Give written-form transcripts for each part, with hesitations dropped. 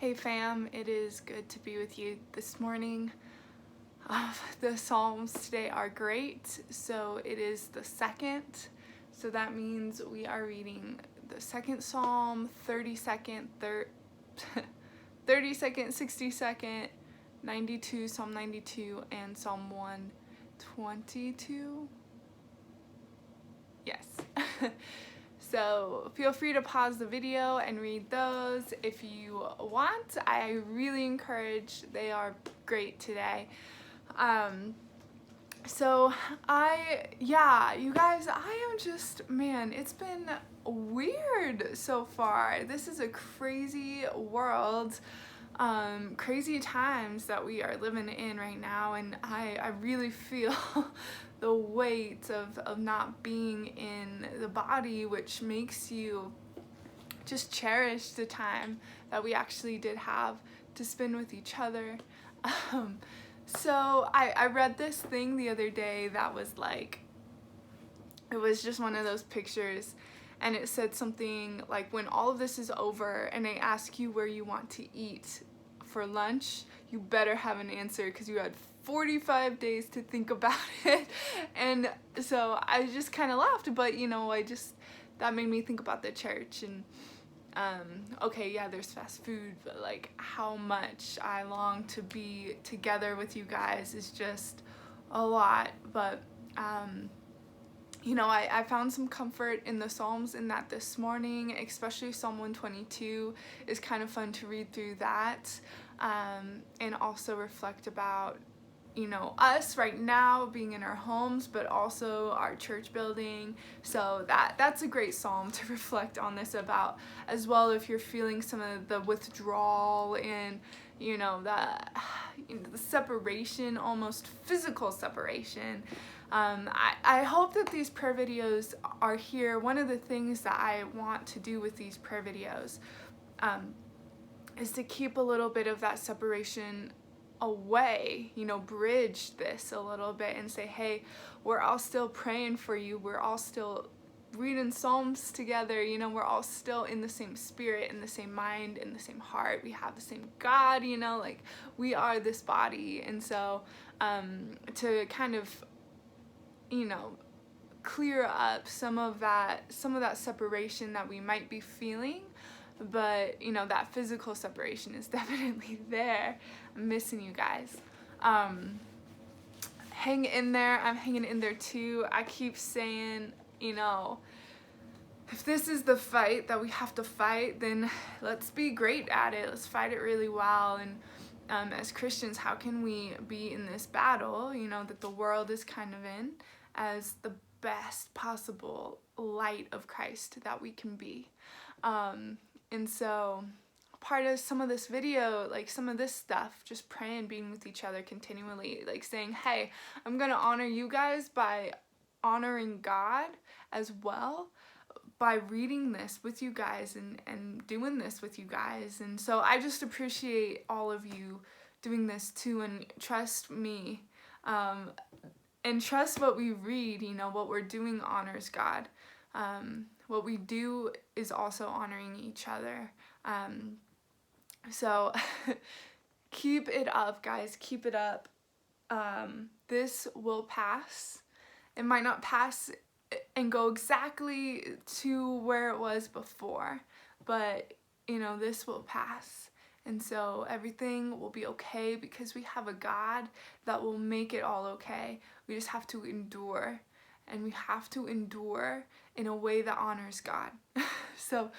Hey fam, it is good to be with you this morning. The Psalms today are great. So it is the second. So that means we are reading the second Psalm, 32nd, 32nd, 62nd, 92, Psalm 92, and Psalm 122. Yes. So feel free to pause the video and read those if you want. I really encourage, they are great today. You guys, I am just, man, it's been weird so far. This is a crazy world, crazy times that we are living in right now, and I really feel the weight of not being in the body, which makes you just cherish the time that we actually did have to spend with each other. So I read this thing the other day that was like, it was just one of those pictures, and it said something like, when all of this is over and they ask you where you want to eat for lunch, you better have an answer because you had 45 days to think about it. And so I just kind of laughed, but that made me think about the church and okay, yeah, there's fast food, but like how much I long to be together with you guys is just a lot. But I found some comfort in the Psalms in that this morning, especially Psalm 122 is kind of fun to read through that, and also reflect about us right now being in our homes, but also our church building. So that's a great psalm to reflect on this about as well, if you're feeling some of the withdrawal and the separation, almost physical separation. I hope that these prayer videos are here. One of the things that I want to do with these prayer videos is to keep a little bit of that separation away, bridge this a little bit and say, hey, we're all still praying for you. We're all still reading Psalms together. We're all still in the same spirit, in the same mind, in the same heart. We have the same God, like we are this body. And so to kind of, clear up some of that separation that we might be feeling, but that physical separation is definitely there. I'm missing you guys. Hang in there. I'm hanging in there too. I keep saying, if this is the fight that we have to fight, then let's be great at it. Let's fight it really well. And as Christians, how can we be in this battle, that the world is kind of in, as the best possible light of Christ that we can be? And so part of some of this video, like some of this stuff, just praying, being with each other continually, like saying, hey, I'm gonna honor you guys by honoring God as well, by reading this with you guys and doing this with you guys. And so I just appreciate all of you doing this too, and trust me, and trust what we read, what we're doing honors God. What we do is also honoring each other. So keep it up, guys, keep it up. This will pass. It might not pass and go exactly to where it was before, but this will pass. And so everything will be okay because we have a God that will make it all okay. We just have to endure, and we have to endure in a way that honors God. So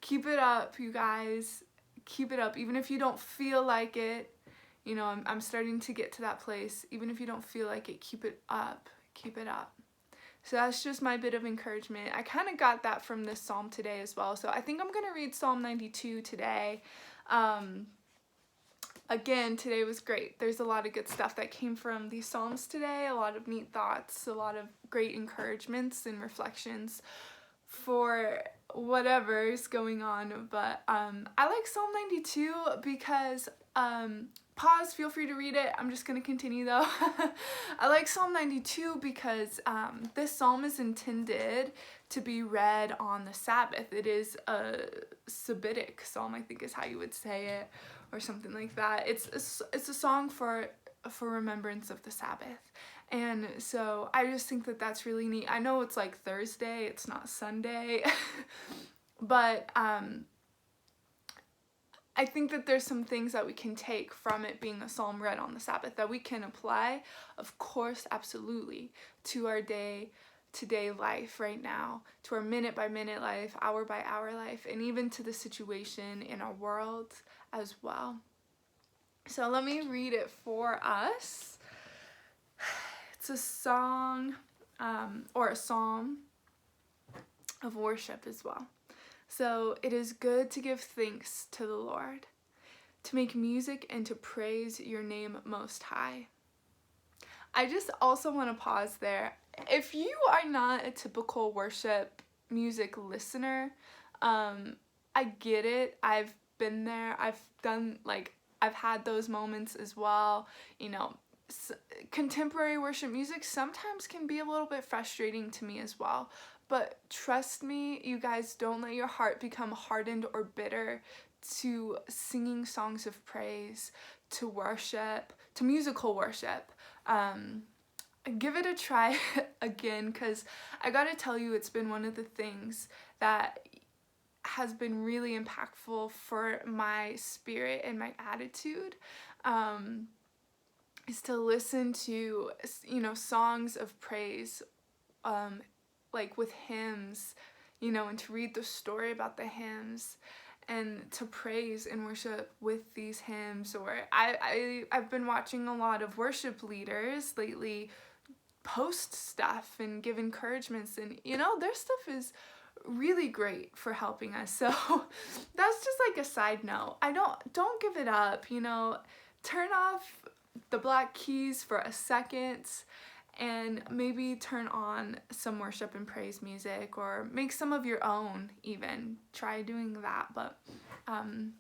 keep it up, you guys. Keep it up. Even if you don't feel like it, I'm starting to get to that place. Even if you don't feel like it, keep it up. Keep it up. So that's just my bit of encouragement. I kind of got that from this psalm today as well. So I think I'm going to read Psalm 92 today. Again, today was great. There's a lot of good stuff that came from these psalms today. A lot of neat thoughts, a lot of great encouragements and reflections for whatever is going on. But I like Psalm 92 because pause, feel free to read it. I'm just going to continue though. I like Psalm 92 because this psalm is intended to be read on the Sabbath. It is a Sabbatic psalm, I think is how you would say it, or something like that. It's a song for remembrance of the Sabbath. And so I just think that that's really neat. I know it's like Thursday, it's not Sunday, but I think that there's some things that we can take from it being a psalm read on the Sabbath that we can apply, of course, absolutely, to our day-to-day life right now, to our minute-by-minute life, hour-by-hour life, and even to the situation in our world as well. So let me read it for us. It's a song, or a psalm of worship as well. So, it is good to give thanks to the Lord, to make music and to praise your name most high. I just also want to pause there. If you are not a typical worship music listener, I get it. I've been there. I've had those moments as well. You know, contemporary worship music sometimes can be a little bit frustrating to me as well. But trust me, you guys, don't let your heart become hardened or bitter to singing songs of praise, to worship, to musical worship. Give it a try again, because I gotta tell you, it's been one of the things that has been really impactful for my spirit and my attitude. Is to listen to, you know, songs of praise, like with hymns, you know, and to read the story about the hymns and to praise and worship with these hymns. Or I've been watching a lot of worship leaders lately post stuff and give encouragements, and you know, their stuff is really great for helping us. So that's just like a side note. Don't give it up, you know, turn off the Black Keys for a second and maybe turn on some worship and praise music, or make some of your own even. Try doing that. But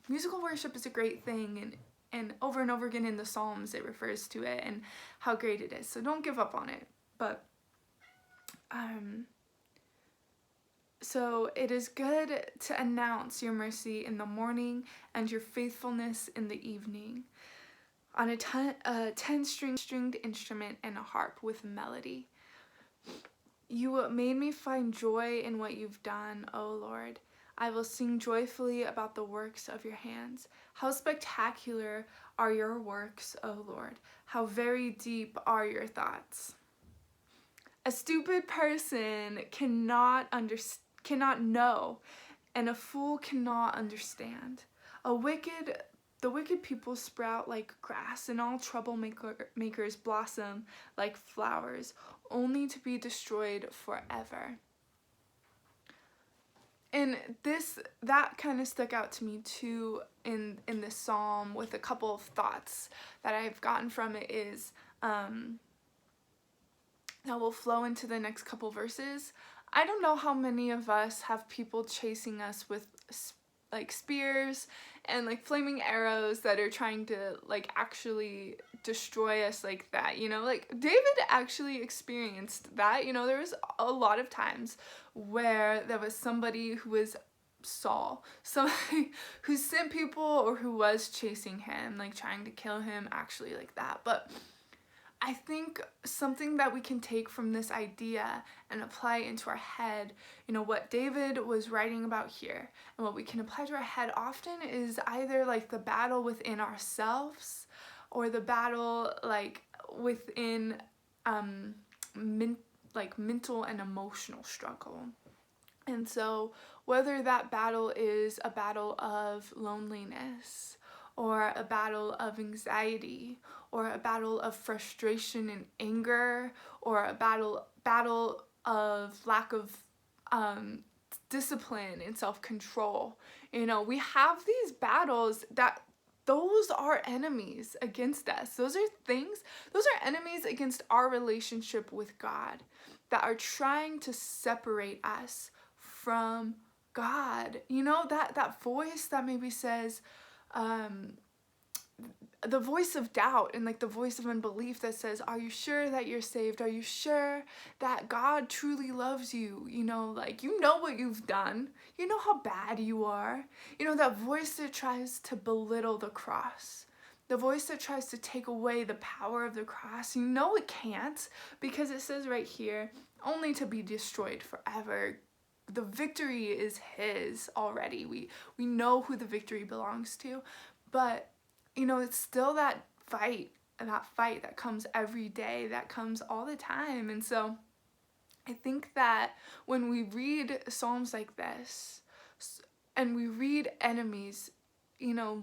musical worship is a great thing, and over again in the Psalms it refers to it and how great it is. So don't give up on it. But so it is good to announce your mercy in the morning and your faithfulness in the evening, on a 10-stringed instrument and a harp with melody. You made me find joy in what you've done, O Lord. I will sing joyfully about the works of your hands. How spectacular are your works, O Lord. How very deep are your thoughts. A stupid person cannot know, and a fool cannot understand. The wicked people sprout like grass, and all troublemakers blossom like flowers, only to be destroyed forever. And that kind of stuck out to me too in this psalm, with a couple of thoughts that I've gotten from it is that will flow into the next couple verses. I don't know how many of us have people chasing us with like spears and like flaming arrows that are trying to like actually destroy us like that, you know. Like David actually experienced that, you know. There was a lot of times where there was somebody who was Saul, somebody who sent people or who was chasing him, like trying to kill him actually like that. But I think something that we can take from this idea and apply into our head, you know, what David was writing about here, and what we can apply to our head often is either like the battle within ourselves, or the battle like within mental and emotional struggle. And so whether that battle is a battle of loneliness, or a battle of anxiety, or a battle of frustration and anger, or a battle of lack of discipline and self-control. You know, we have these battles that those are enemies against us. Those are enemies against our relationship with God, that are trying to separate us from God. You know, that voice that maybe says, the voice of doubt and like the voice of unbelief that says, are you sure that you're saved? Are you sure that God truly loves you? You know, like, you know what you've done. You know how bad you are. You know, that voice that tries to belittle the cross. The voice that tries to take away the power of the cross. You know it can't, because it says right here, only to be destroyed forever. The victory is his already. We know who the victory belongs to, but you know, it's still that fight that comes every day, that comes all the time. And so I think that when we read Psalms like this and we read enemies, you know,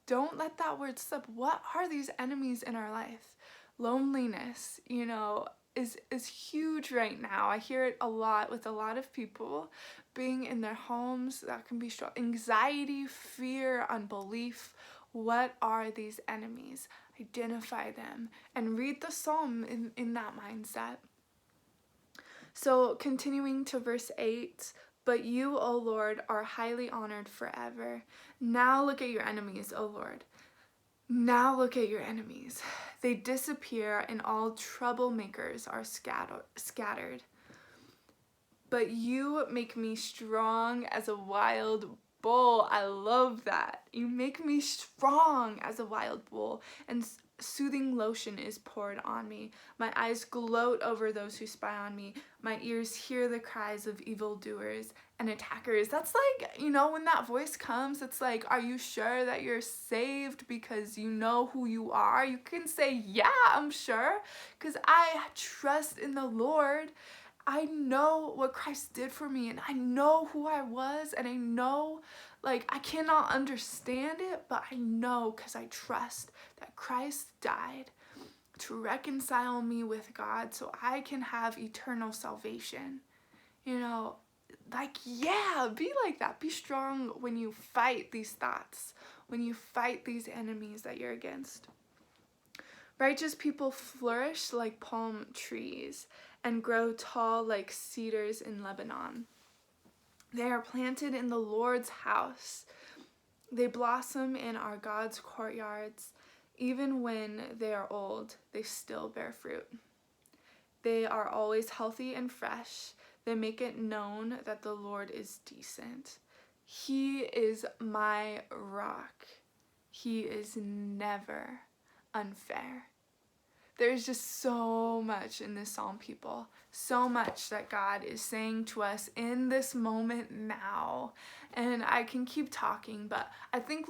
don't let that word slip. What are these enemies in our life? Loneliness, you know, is huge right now. I hear it a lot with a lot of people being in their homes. That can be strong. Anxiety, fear, unbelief. What are these enemies? Identify them and read the psalm in that mindset. So continuing to verse 8, but you, O Lord, are highly honored forever. Now look at your enemies, O Lord. Now look at your enemies. They disappear and all troublemakers are scattered. But you make me strong as a wild bull. I love that. You make me strong as a wild bull, and soothing lotion is poured on me. My eyes gloat over those who spy on me. My ears hear the cries of evildoers and attackers. That's like, you know, when that voice comes, it's like, are you sure that you're saved because you know who you are? You can say, yeah, I'm sure, because I trust in the Lord. I know what Christ did for me, and I know who I was, and I know, like, I cannot understand it, but I know because I trust that Christ died to reconcile me with God so I can have eternal salvation. You know, like, yeah, be like that. Be strong when you fight these thoughts, when you fight these enemies that you're against. Righteous people flourish like palm trees and grow tall like cedars in Lebanon. They are planted in the Lord's house. They blossom in our God's courtyards. Even when they are old, they still bear fruit. They are always healthy and fresh. They make it known that the Lord is decent. He is my rock. He is never unfair. There's just so much in this psalm, people. So much that God is saying to us in this moment now. And I can keep talking, but I think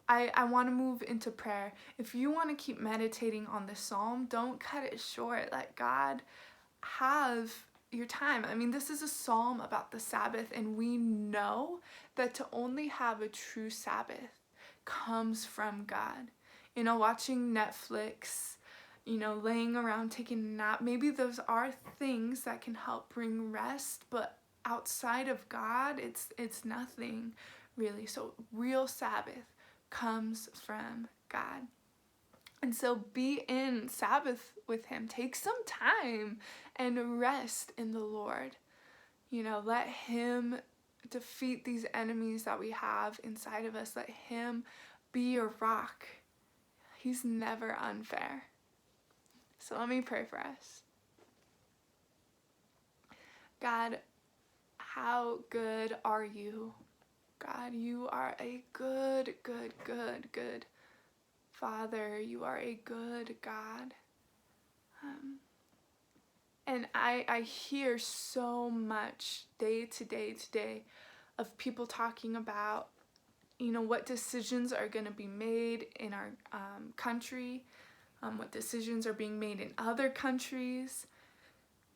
I want to move into prayer. If you want to keep meditating on this psalm, don't cut it short. Let God have your time. I mean, this is a psalm about the Sabbath, and we know that to only have a true Sabbath comes from God. You know, watching Netflix, you know, laying around taking a nap, maybe those are things that can help bring rest, but outside of God, it's nothing really. So real Sabbath comes from God. And so be in Sabbath with him. Take some time and rest in the Lord. You know, let him defeat these enemies that we have inside of us. Let him be your rock. He's never unfair. So let me pray for us. God, how good are you? God, you are a good Father. You are a good God. And I hear so much day to day of people talking about, you know, what decisions are going to be made in our country, what decisions are being made in other countries,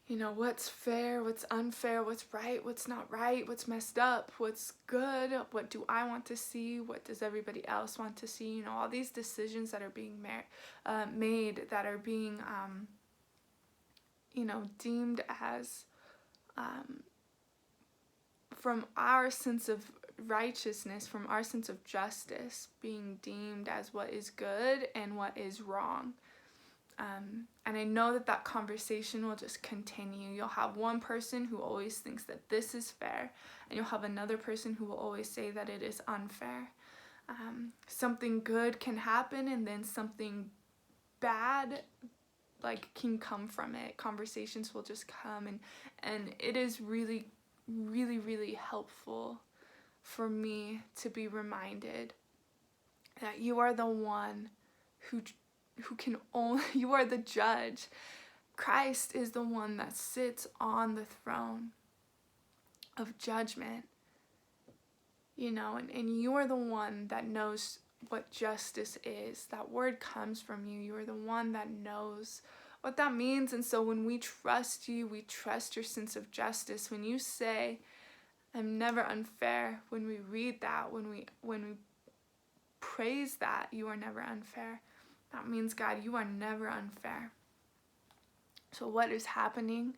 you know, what's fair, what's unfair, what's right, what's not right, what's messed up, what's good, what do I want to see, what does everybody else want to see, you know, all these decisions that are being made that are being, you know, deemed as, from our sense of righteousness, from our sense of justice, being deemed as what is good and what is wrong. And I know that conversation will just continue. You'll have one person who always thinks that this is fair, and you'll have another person who will always say that it is unfair. something good can happen and then something bad like can come from it. Conversations will just come, and it is really, really, really helpful for me to be reminded that you are the one who can only, you are the judge. Christ is the one that sits on the throne of judgment, you know, and you are the one that knows what justice is. That word comes from you. You are the one that knows what that means. And so when we trust you, we trust your sense of justice. When you say, I'm never unfair, when we read that, when we praise that, you are never unfair, that means, God, you are never unfair. So what is happening,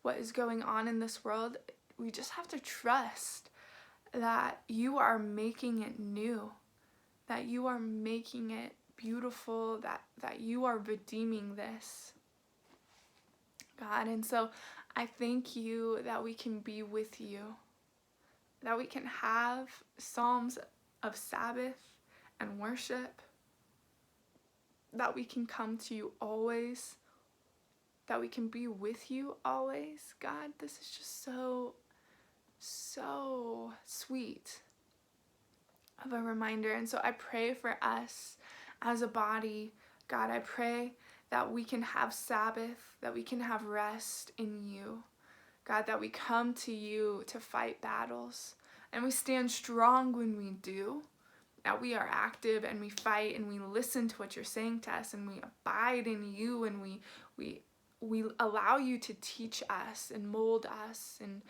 what is going on in this world, we just have to trust that you are making it new, that you are making it beautiful, that you are redeeming this, God. And so I thank you that we can be with you, that we can have psalms of Sabbath and worship, that we can come to you always, that we can be with you always. God, this is just so sweet of a reminder. And so I pray for us as a body, God. I pray that we can have Sabbath, that we can have rest in you, God, that we come to you to fight battles, and we stand strong when we do, that we are active and we fight and we listen to what you're saying to us, and we abide in you, and we allow you to teach us and mold us and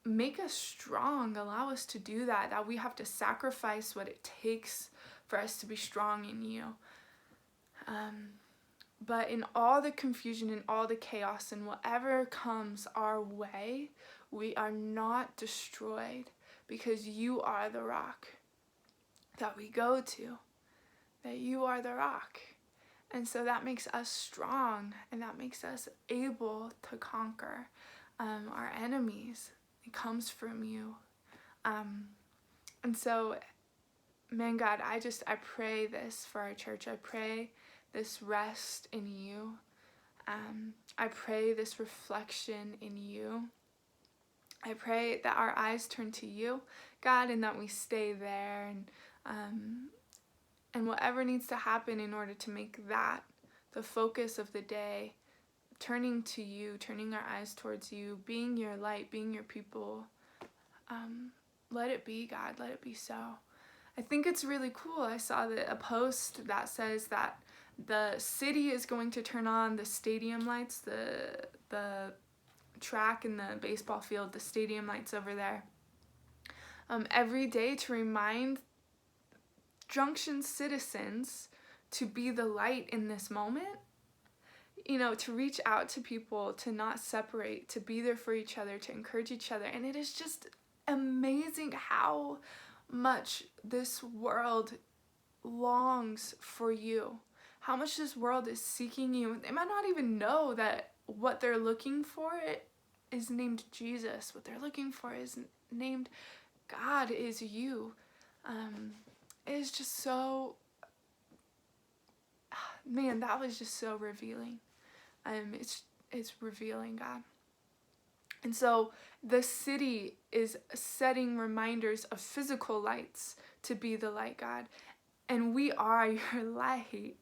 make us strong. Allow us to do that, that we have to sacrifice what it takes for us to be strong in you. But in all the confusion and all the chaos and whatever comes our way, we are not destroyed, because you are the rock that we go to, that you are the rock. And so that makes us strong, and that makes us able to conquer our enemies. It comes from you. And so, man, God, I pray this for our church. I pray this rest in you. I pray this reflection in you. I pray that our eyes turn to you, God, and that we stay there, and whatever needs to happen in order to make that the focus of the day, turning to you, turning our eyes towards you, being your light, being your people, let it be, God, let it be so. I think it's really cool. I saw a post that says that the city is going to turn on the stadium lights, the track and the baseball field, the stadium lights over there, every day to remind Junction citizens to be the light in this moment, you know, to reach out to people, to not separate, to be there for each other, to encourage each other. And it is just amazing how much this world longs for you, how much this world is seeking you. They might not even know that what they're looking for is named Jesus. What they're looking for is named God, is you. It is just so, man, that was just so revealing. It's revealing, God. And so the city is setting reminders of physical lights to be the light, God. And we are your light.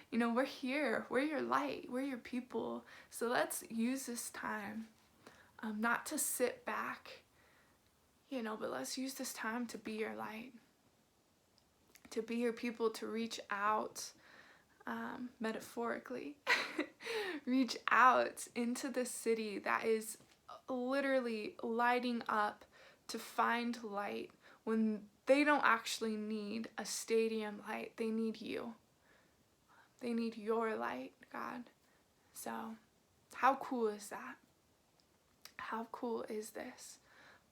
You know, we're here. We're your light. We're your people. So let's use this time, not to sit back, you know, but let's use this time to be your light, to be your people, to reach out, metaphorically, reach out into the city that is literally lighting up to find light when they don't actually need a stadium light. They need you. They need your light, God. So how cool is that? How cool is this,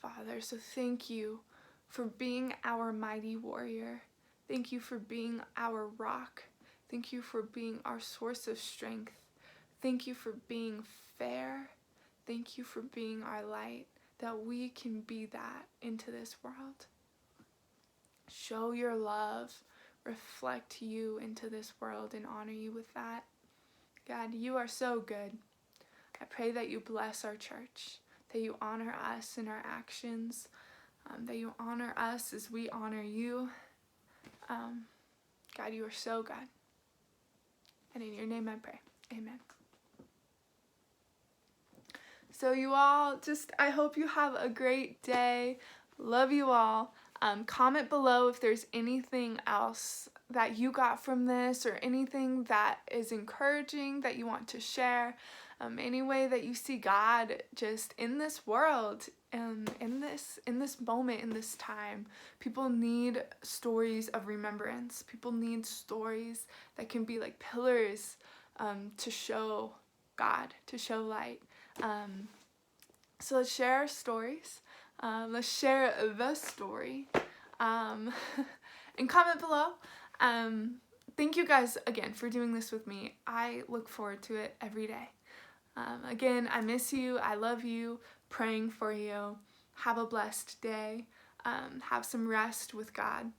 Father? So thank you for being our mighty warrior. Thank you for being our rock. Thank you for being our source of strength. Thank you for being fair. Thank you for being our light, that we can be that into this world. show your love, reflect you into this world, and honor you with that. God, you are so good. I pray that you bless our church, that you honor us in our actions, that you honor us as we honor you. God, you are so good. And in your name I pray. Amen. So you all, I hope you have a great day. Love you all. Comment below if there's anything else that you got from this or anything that is encouraging that you want to share. Any way that you see God just in this world, in this moment, in this time. People need stories of remembrance. People need stories that can be like pillars to show God, to show light. So let's share our stories. Let's share the story. And comment below. Thank you guys again for doing this with me. I look forward to it every day. Again, I miss you. I love you. Praying for you. Have a blessed day. Have some rest with God.